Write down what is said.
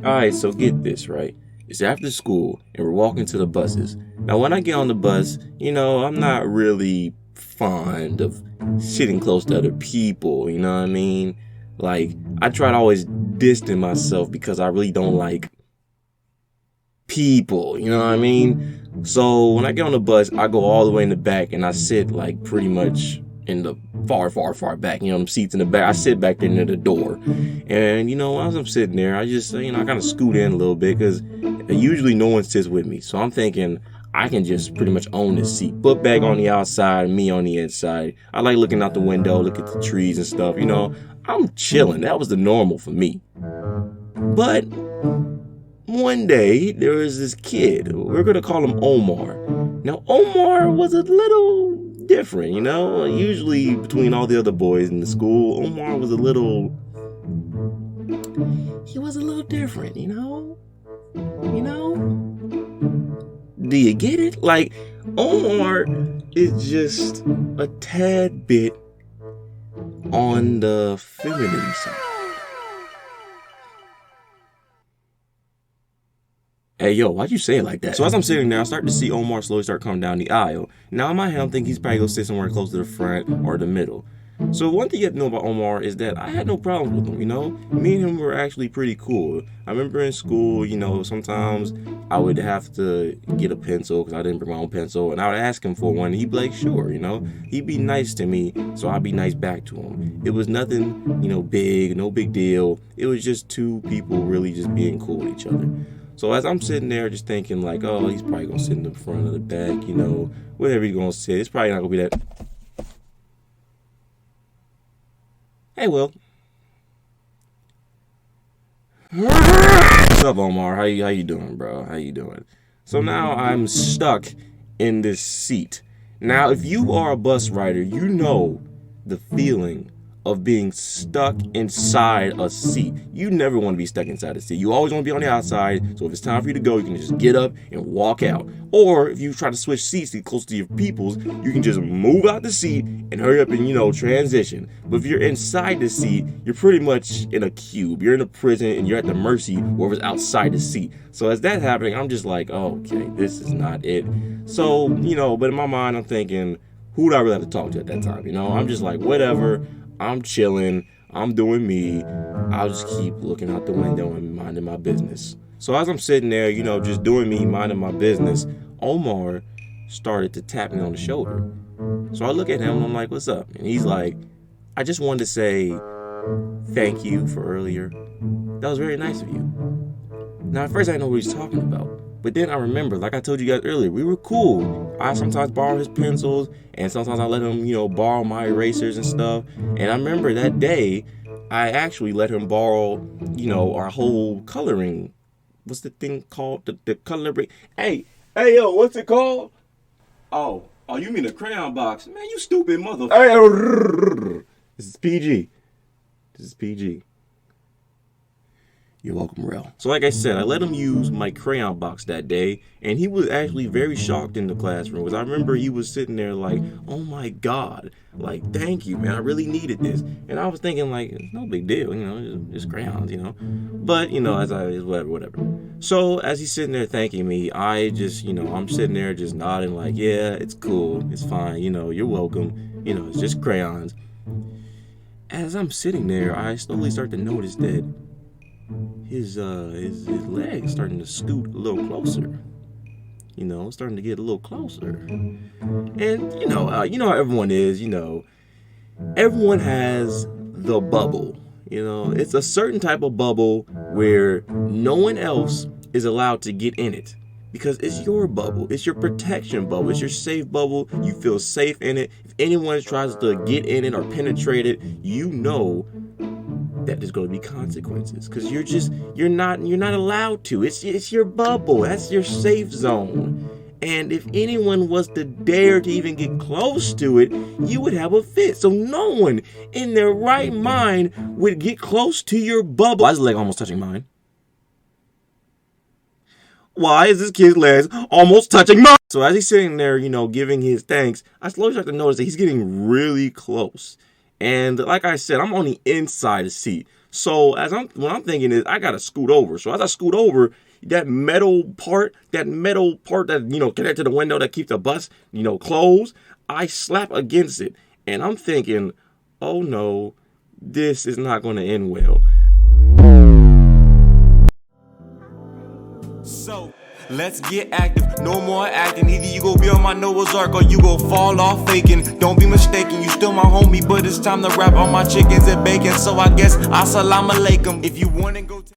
Alright, so get this, right? It's after school and we're walking to the buses. Now, when I get on the bus, I'm not really fond of sitting close to other people, you know what I mean? Like, I try to always distance myself because I really don't like people, you know what I mean? So when I get on the bus, I go all the way in the back and I sit like pretty much in the far back, them seats in the back. I sit back there near the door. And, as I'm sitting there, I just, I kind of scoot in a little bit because usually no one sits with me. So I'm thinking I can just pretty much own this seat. Book bag on the outside, me on the inside. I like looking out the window, look at the trees and stuff, I'm chilling. That was the normal for me. But one day, there was this kid. We're going to call him Omar. Now, Omar was a little different, Usually, between all the other boys in the school, Omar was a little... He was a little different, Do you get it? Like, Omar is just a tad bit on the feminine side. Hey, yo, why'd you say it like that? So as I'm sitting there, I start to see Omar slowly start coming down the aisle. Now, in my head, I'm thinking he's probably going to sit somewhere close to the front or the middle. So one thing you have to know about Omar is that I had no problems with him, Me and him were actually pretty cool. I remember in school, sometimes I would have to get a pencil because I didn't bring my own pencil. And I would ask him for one. And he'd be like, sure, He'd be nice to me, so I'd be nice back to him. It was nothing, big, no big deal. It was just two people really just being cool with each other. So as I'm sitting there just thinking like, oh, he's probably going to sit in the front or the back, whatever he's going to sit. It's probably not going to be that. Hey, Will. What's up, Omar? How you doing, bro? How you doing? So now I'm stuck in this seat. Now, if you are a bus rider, you know the feeling of being stuck inside a seat. You never want to be stuck inside a seat. You always want to be on the outside. So if it's time for you to go, you can just get up and walk out. Or if you try to switch seats to close to your peoples, you can just move out the seat and hurry up and, transition. But if you're inside the seat, you're pretty much in a cube. You're in a prison and you're at the mercy of whoever's outside the seat. So as that's happening, I'm just like, oh, okay, this is not it. So, but in my mind, I'm thinking, who do I really have to talk to at that time? I'm just like, whatever. I'm chilling. I'm doing me. I'll just keep looking out the window and minding my business. So as I'm sitting there, just doing me, minding my business, Omar started to tap me on the shoulder. So I look at him and I'm like, what's up? And he's like, I just wanted to say thank you for earlier. That was very nice of you. Now, at first I didn't know what he's talking about. But then I remember, like I told you guys earlier, we were cool. I sometimes borrow his pencils, and sometimes I let him, borrow my erasers and stuff. And I remember that day, I actually let him borrow, our whole coloring. What's the thing called? The coloring. Hey, yo, what's it called? Oh, you mean the crayon box? Man, you stupid motherfucker. This is PG. This is PG. You're welcome, Rel. So like I said, I let him use my crayon box that day, and he was actually very shocked in the classroom. Because I remember he was sitting there like, oh my God, like, thank you, man, I really needed this. And I was thinking like, it's no big deal, just crayons, But, whatever. So as he's sitting there thanking me, I just, I'm sitting there just nodding like, yeah, it's cool, it's fine, you're welcome, it's just crayons. As I'm sitting there, I slowly start to notice that his legs starting to scoot a little closer. Starting to get a little closer. And how everyone is, everyone has the bubble. It's a certain type of bubble where no one else is allowed to get in it. Because it's your bubble. It's your protection bubble. It's your safe bubble. You feel safe in it. If anyone tries to get in it or penetrate it, that there's going to be consequences, because you're not allowed to. It's your bubble. That's your safe zone. And if anyone was to dare to even get close to it, you would have a fit. So no one in their right mind would get close to your bubble. Why is his leg almost touching mine? Why is this kid's legs almost touching mine? So as he's sitting there, giving his thanks, I slowly start to notice that he's getting really close. And like I said, I'm on the inside of the seat. So what I'm thinking is I gotta scoot over. So as I scoot over, that metal part that connected to the window that keeps the bus closed, I slap against it, and I'm thinking, oh no, this is not going to end well. So let's get active, no more acting. Either you go be on my Noah's Ark or you go fall off faking. Don't be mistaken, you still my homie, but it's time to wrap all my chickens and bacon. So I guess assalamu alaikum. If you wanna go